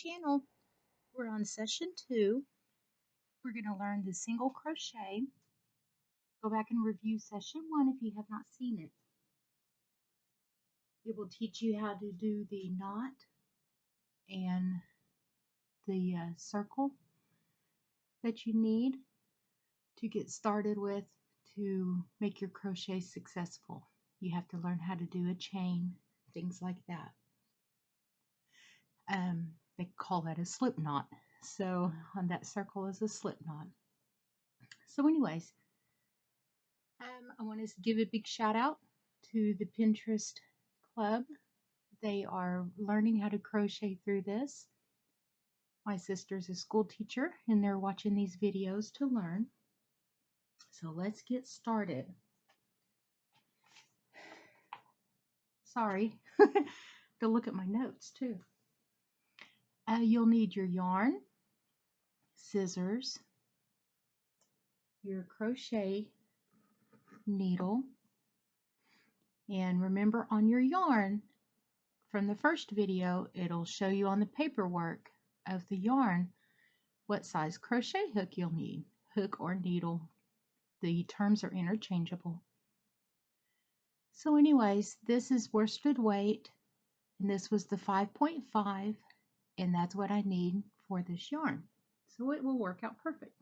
channel. We're on session 2. We're going to learn the single crochet. Go back and review session 1 if you have not seen it. It will teach you how to do the knot and the circle that you need to get started with to make your crochet successful. You have to learn how to do a chain, things like that. They call that a slip knot. So on that circle is a slip knot. So anyways, I want to give a big shout out to the Pinterest club. They are learning how to crochet through this. My sister's a school teacher and they're watching these videos to learn. So let's get started. Sorry, to look at my notes too. You'll need your yarn, scissors, your crochet needle, and remember on your yarn from the first video, it'll show you on the paperwork of the yarn what size crochet hook you'll need, hook or needle. The terms are interchangeable. So anyways, this is worsted weight, and this was the 5.5, and that's what I need for this yarn. So it will work out perfect.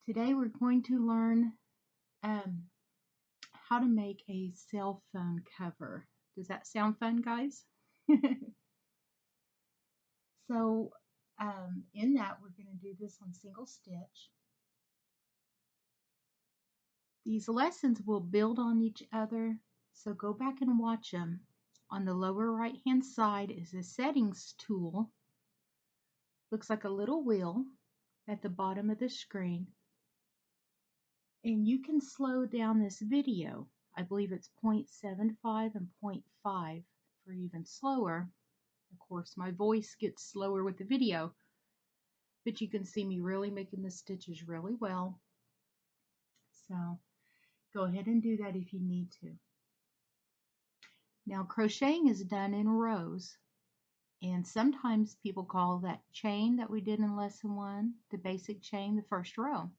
Today we're going to learn how to make a cell phone cover. Does that sound fun, guys? So in that, we're going to do this on single stitch. These lessons will build on each other, so go back and watch them. On the lower right hand side is a settings tool. Looks like a little wheel at the bottom of the screen. And you can slow down this video. I believe it's 0.75 and 0.5 for even slower. Of course, my voice gets slower with the video, but you can see me really making the stitches really well. So go ahead and do that if you need to. Now, crocheting is done in rows, and sometimes people call that chain that we did in lesson 1, the basic chain, the first row.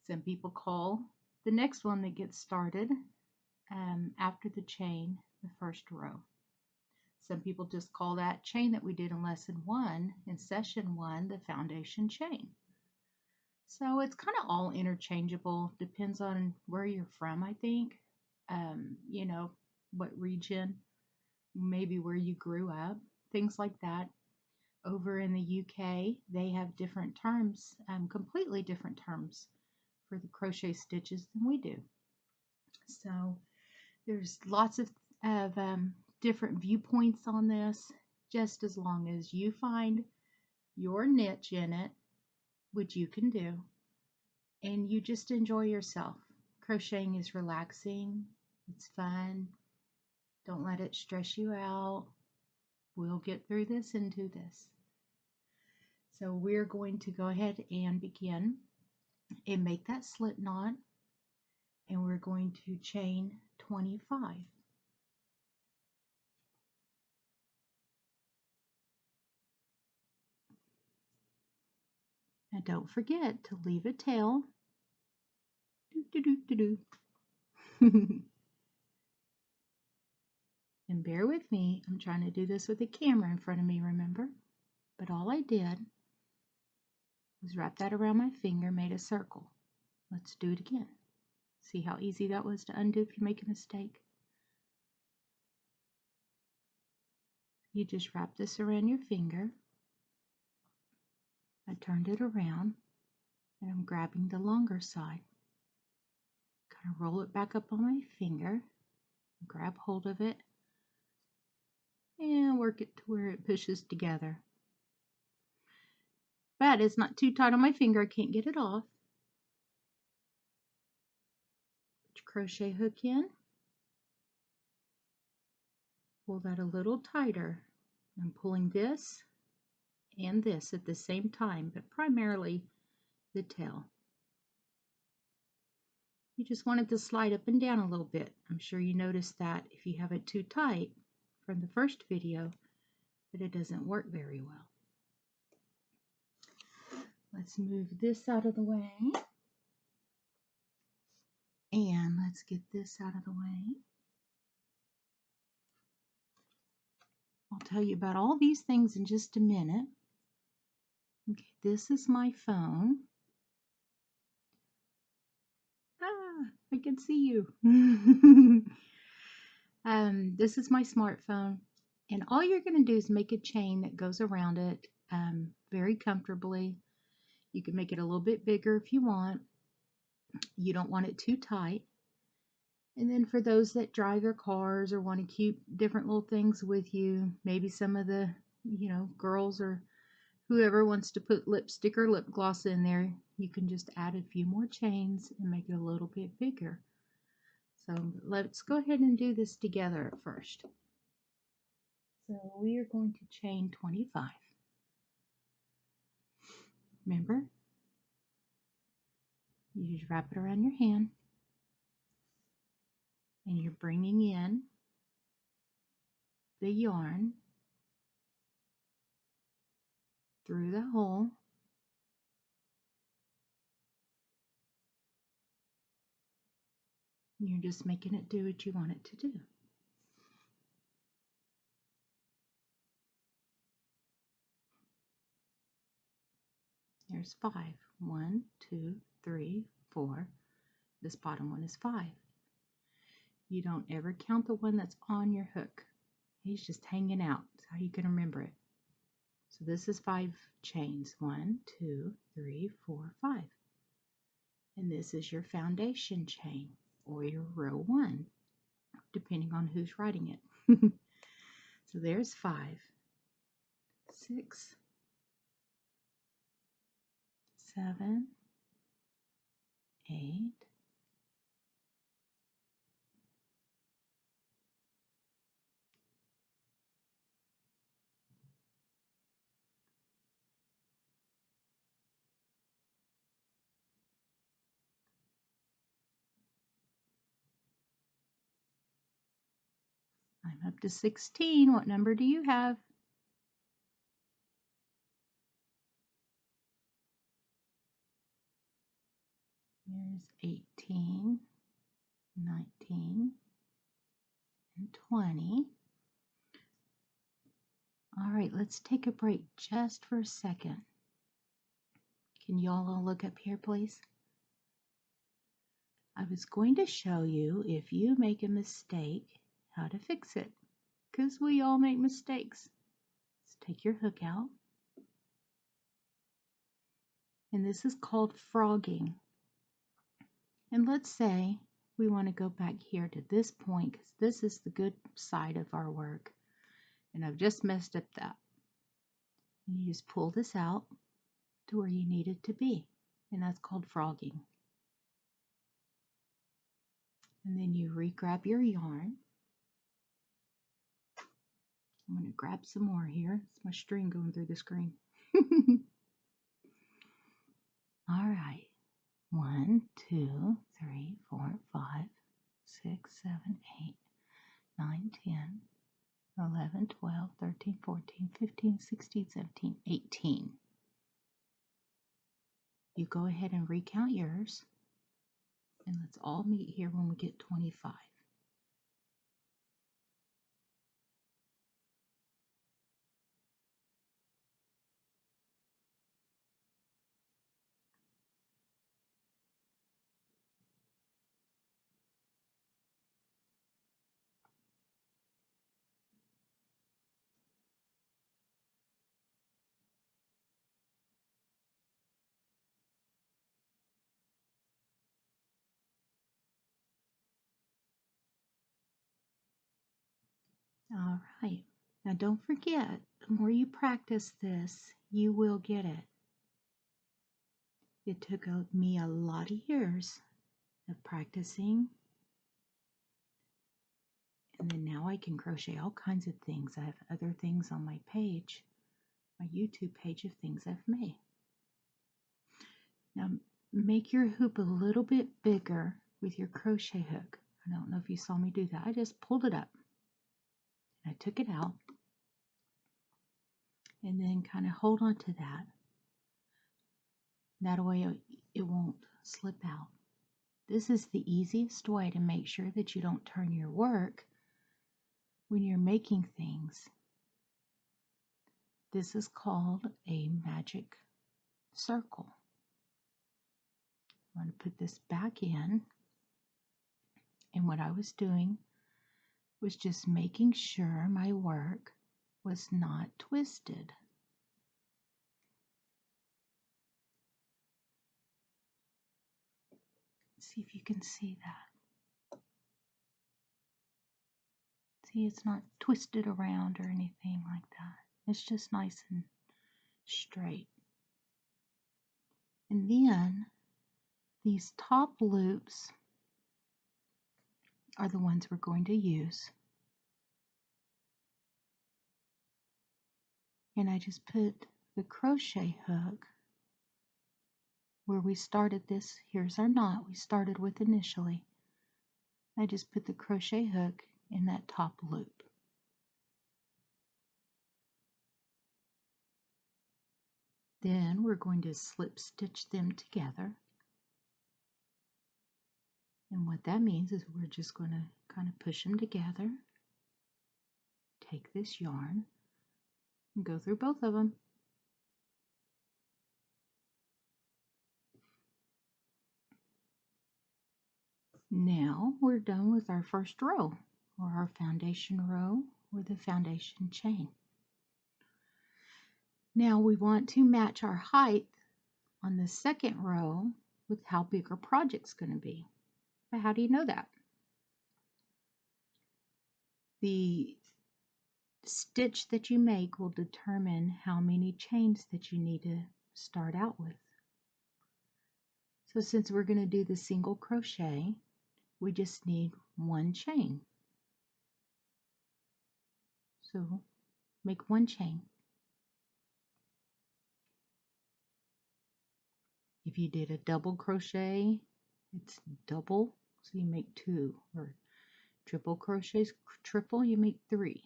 Some people call the next one that gets started after the chain the first row. Some people just call that chain that we did in lesson 1, in session 1, the foundation chain. So it's kind of all interchangeable, depends on where you're from, I think. You know, what region, maybe where you grew up, things like that. Over in the UK, they have different terms, completely different terms for the crochet stitches than we do. So there's lots of different viewpoints on this, just as long as you find your niche in it, which you can do, and you just enjoy yourself. Crocheting is relaxing, it's fun. Don't let it stress you out. We'll get through this and do this. So we're going to go ahead and begin and make that slip knot, and we're going to chain 25. Now don't forget to leave a tail. And bear with me, I'm trying to do this with a camera in front of me, remember? But all I did was wrap that around my finger, made a circle. Let's do it again. See how easy that was to undo if you make a mistake? You just wrap this around your finger. I turned it around and I'm grabbing the longer side. Kind of roll it back up on my finger, grab hold of it, and work it to where it pushes together. But it's not too tight on my finger, I can't get it off. Put your crochet hook in. Pull that a little tighter. I'm pulling this and this at the same time, but primarily the tail. You just want it to slide up and down a little bit. I'm sure you noticed that if you have it too tight from the first video, but it doesn't work very well. Let's move this out of the way. And let's get this out of the way. I'll tell you about all these things in just a minute. Okay, this is my phone. Ah, I can see you. This is my smartphone. And all you're going to do is make a chain that goes around it very comfortably. You can make it a little bit bigger if you want. You don't want it too tight. And then for those that drive their cars or want to keep different little things with you, maybe some of the, girls or whoever wants to put lipstick or lip gloss in there, you can just add a few more chains and make it a little bit bigger. So let's go ahead and do this together at first. So we are going to chain 25. Remember, you just wrap it around your hand and you're bringing in the yarn through the hole. You're just making it do what you want it to do. There's 5. 1, 2, 3, 4. This bottom one is 5. You don't ever count the one that's on your hook. He's just hanging out. That's how you can remember it. So this is 5 chains. 1, 2, 3, 4, 5. And this is your foundation chain or your row 1, depending on who's writing it. So there's 5, 6, 7, 8, 9. I'm up to 16. What number do you have? There's 18, 19, and 20. All right, let's take a break just for a second. Can you all look up here, please? I was going to show you, if you make a mistake, how to fix it, because we all make mistakes. Let's take your hook out. And this is called frogging. And let's say we want to go back here to this point, because this is the good side of our work. And I've just messed up that. And you just pull this out to where you need it to be. And that's called frogging. And then you re-grab your yarn. I'm going to grab some more here. It's my string going through the screen. All right. 1, 2, 3, 4, 5, 6, 7, 8, 9, 10, 11, 12, 13, 14, 15, 16, 17, 18. You go ahead and recount yours. And let's all meet here when we get 25. All right. Now don't forget, the more you practice this, you will get it. It took me a lot of years of practicing. And then now I can crochet all kinds of things. I have other things on my page, my YouTube page of things I've made. Now make your hoop a little bit bigger with your crochet hook. I don't know if you saw me do that. I just pulled it up. I took it out. and then kind of hold on to that. That way it won't slip out. This is the easiest way to make sure that you don't turn your work when you're making things. This is called a magic circle. I'm going to put this back in, and what I was doing was just making sure my work was not twisted. See if you can see that. See, it's not twisted around or anything like that. It's just nice and straight. And then these top loops are the ones we're going to use. And I just put the crochet hook where we started this. Here's our knot we started with initially. I just put the crochet hook in that top loop. Then we're going to slip stitch them together. And what that means is we're just going to kind of push them together. Take this yarn and go through both of them. Now we're done with our first row, or our foundation row, or the foundation chain. Now we want to match our height on the second row with how big our project's going to be. But how do you know that? The stitch that you make will determine how many chains that you need to start out with. So since we're going to do the single crochet, we just need one chain. So make one chain. If you did a double crochet, it's double, so you make two. Or triple crochets, triple, you make three.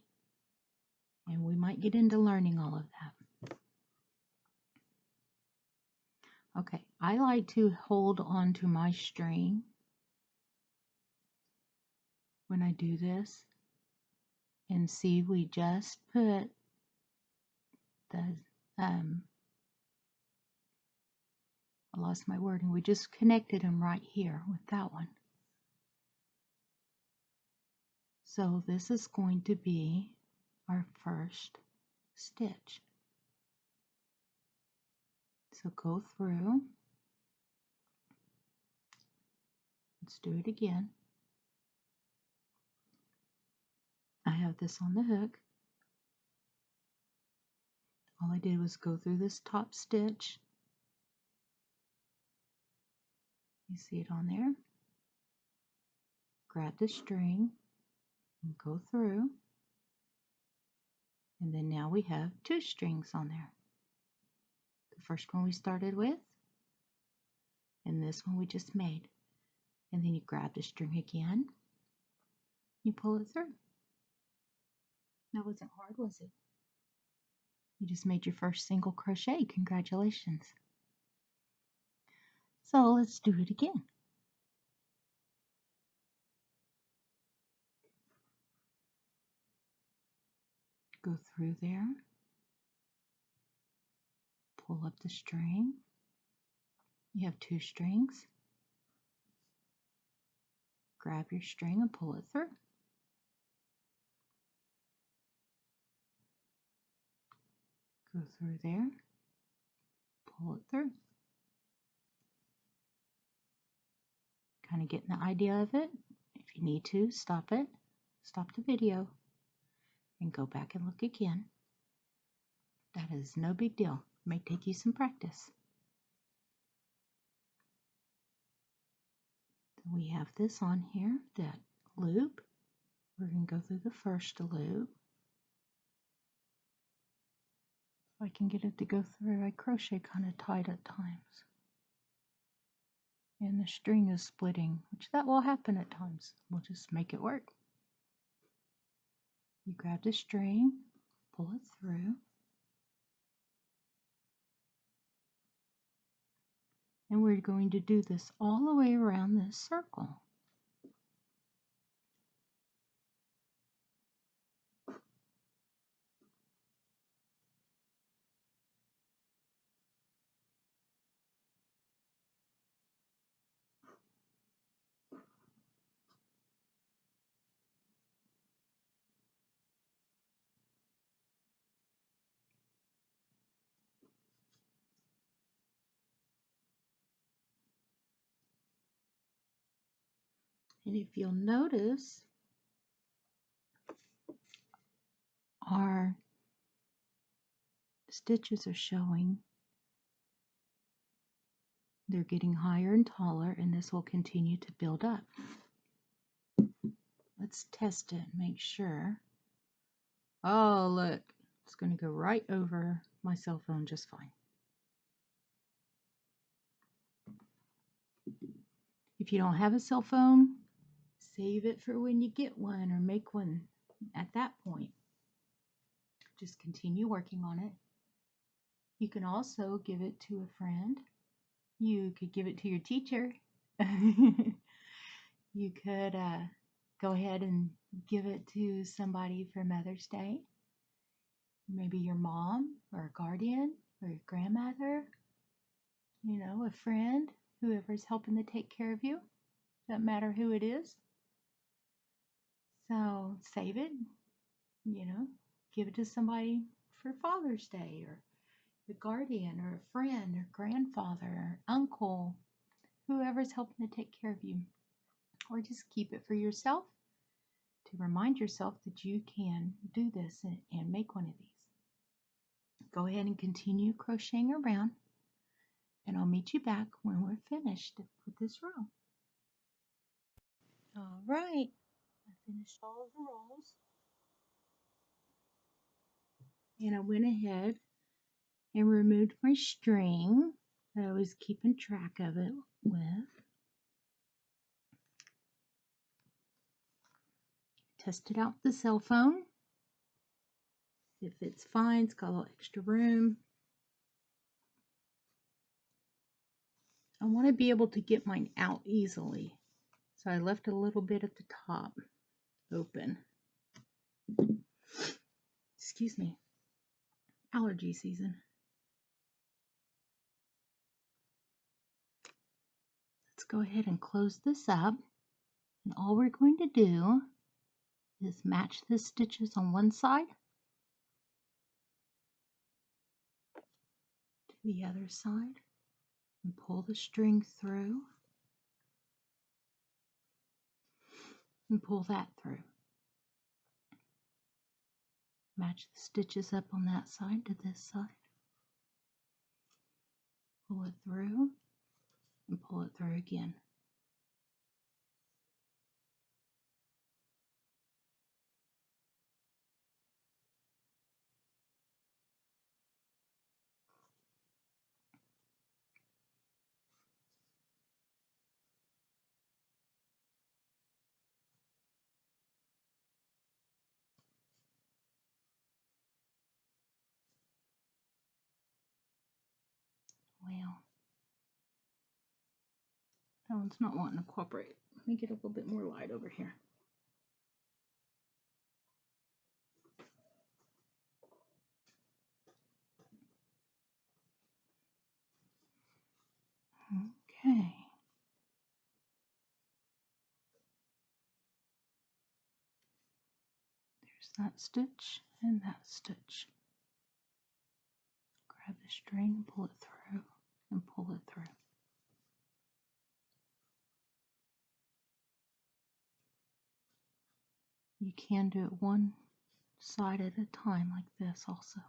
And we might get into learning all of that. Okay, I like to hold on to my string when I do this. And see, we just put the, I lost my wording, we just connected them right here with that one. So this is going to be our first stitch. So go through, let's do it again. I have this on the hook. All I did was go through this top stitch. You see it on there? Grab the string and go through. And then now we have two strings on there. The first one we started with, and this one we just made. And then you grab the string again, you pull it through. That wasn't hard, was it? You just made your first single crochet. Congratulations. So let's do it again. Go through there, pull up the string. You have two strings. Grab your string and pull it through. Go through there, pull it through. Kind of getting the idea of it. If you need to, stop it. Stop the video and go back and look again. That is no big deal. It may take you some practice. We have this on here, that loop. We're going to go through the first loop. If I can get it to go through, I crochet kind of tight at times. And the string is splitting, which that will happen at times. We'll just make it work. You grab the string, pull it through. And we're going to do this all the way around this circle. And if you'll notice, our stitches are showing. They're getting higher and taller, and this will continue to build up. Let's test it, make sure. Oh, look, it's going to go right over my cell phone just fine. If you don't have a cell phone, save it for when you get one or make one at that point. Just continue working on it. You can also give it to a friend. You could give it to your teacher. You could go ahead and give it to somebody for Mother's Day. Maybe your mom or a guardian or your grandmother, you know, a friend, whoever's helping to take care of you. Doesn't matter who it is. So save it, you know, give it to somebody for Father's Day or a guardian or a friend or grandfather or uncle, whoever's helping to take care of you. Or just keep it for yourself to remind yourself that you can do this and make one of these. Go ahead and continue crocheting around, and I'll meet you back when we're finished with this row. All right, I finished all of the rows, and I went ahead and removed my string that I was keeping track of it with. Tested out the cell phone. If it's fine, it's got a little extra room. I want to be able to get mine out easily, so I left a little bit at the top open. Excuse me, allergy season. Let's go ahead and close this up, and all we're going to do is match the stitches on one side to the other side and pull the string through and pull that through. Match the stitches up on that side to this side. Pull it through and pull it through again. Well, that one's not wanting to cooperate. Let me get a little bit more light over here. Okay. There's that stitch and that stitch. Grab the string, pull it through, and pull it through. You can do it one side at a time like this also.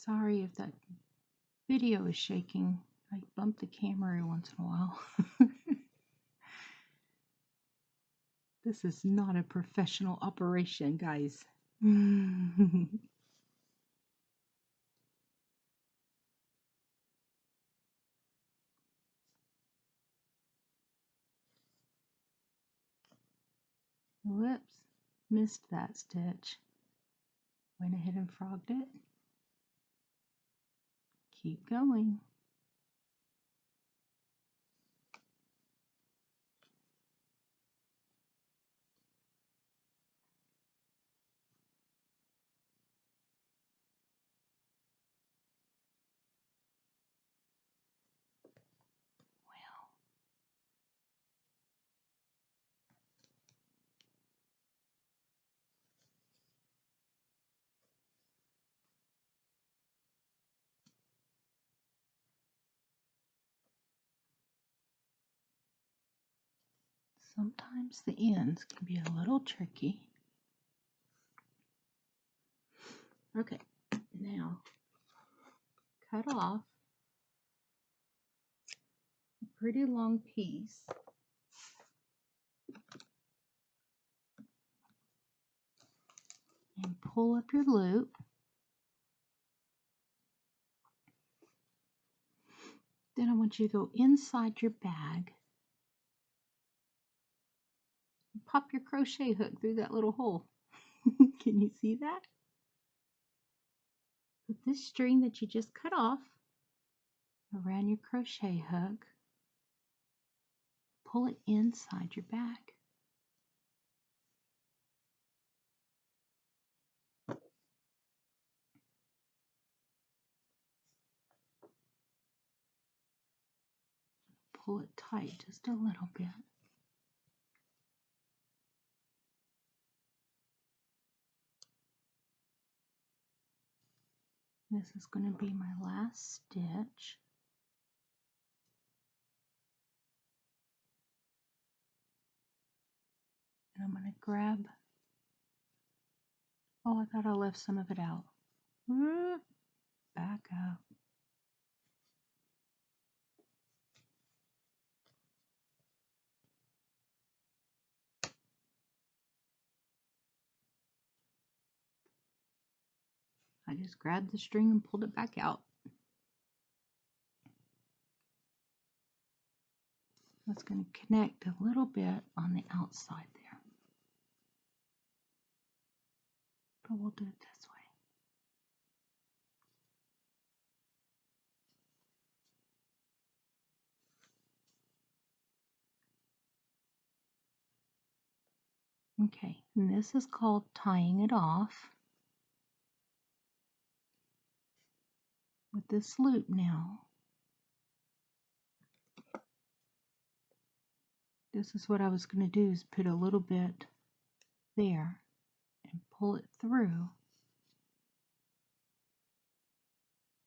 Sorry if that video is shaking. I bump the camera every once in a while. This is not a professional operation, guys. Whoops, missed that stitch. Went ahead and frogged it. Keep going. Well, sometimes the ends can be a little tricky. Okay, now cut off a pretty long piece and pull up your loop. Then I want you to go inside your bag and pop your crochet hook through that little hole. Can you see that? Put this string that you just cut off around your crochet hook. Pull it inside your bag. Pull it tight just a little bit. This is going to be my last stitch. And I'm going to grab, oh, I thought I left some of it out. Back up. I just grabbed the string and pulled it back out. That's going to connect a little bit on the outside there. But we'll do it this way. Okay, and this is called tying it off with this loop now. This is what I was going to do, is put a little bit there and pull it through.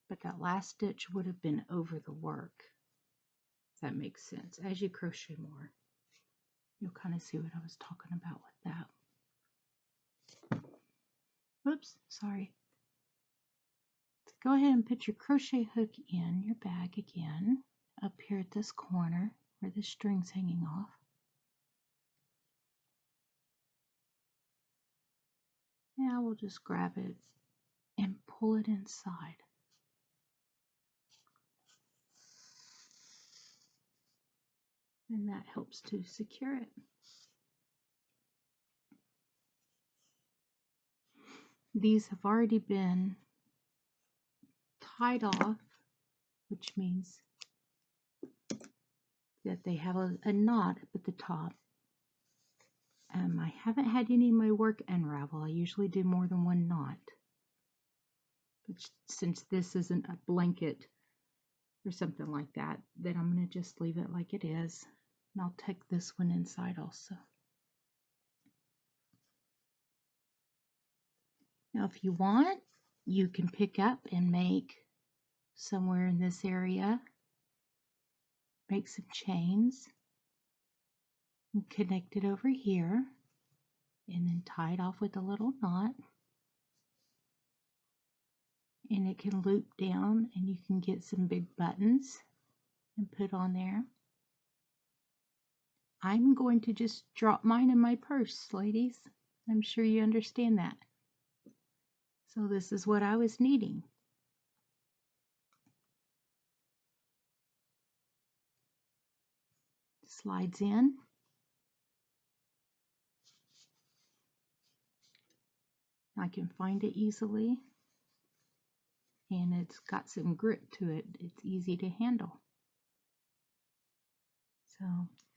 But that last stitch would have been over the work. If that makes sense. As you crochet more, you'll kind of see what I was talking about with that. Oops, sorry. Go ahead and put your crochet hook in your bag again, up here at this corner where the string's hanging off. Now we'll just grab it and pull it inside. And that helps to secure it. These have already been tied off, which means that they have a knot up at the top. I haven't had any of my work unravel. I usually do more than one knot. But since this isn't a blanket or something like that, then I'm going to just leave it like it is. And I'll tuck this one inside also. Now if you want, you can pick up and make somewhere in this area, make some chains and connect it over here and then tie it off with a little knot. And it can loop down and you can get some big buttons and put on there. I'm going to just drop mine in my purse, ladies. I'm sure you understand that. So this is what I was needing. Slides in. I can find it easily. And it's got some grip to it. It's easy to handle. So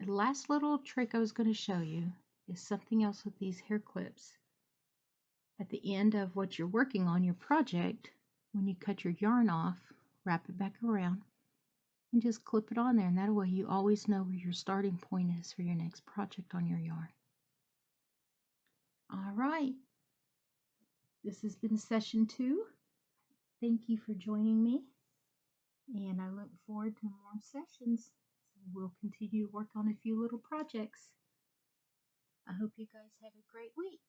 the last little trick I was going to show you is something else with these hair clips. At the end of what you're working on, your project, when you cut your yarn off, wrap it back around and just clip it on there, and that way you always know where your starting point is for your next project on your yarn. All right, this has been session 2. Thank you for joining me, and I look forward to more sessions. We'll continue to work on a few little projects. I hope you guys have a great week.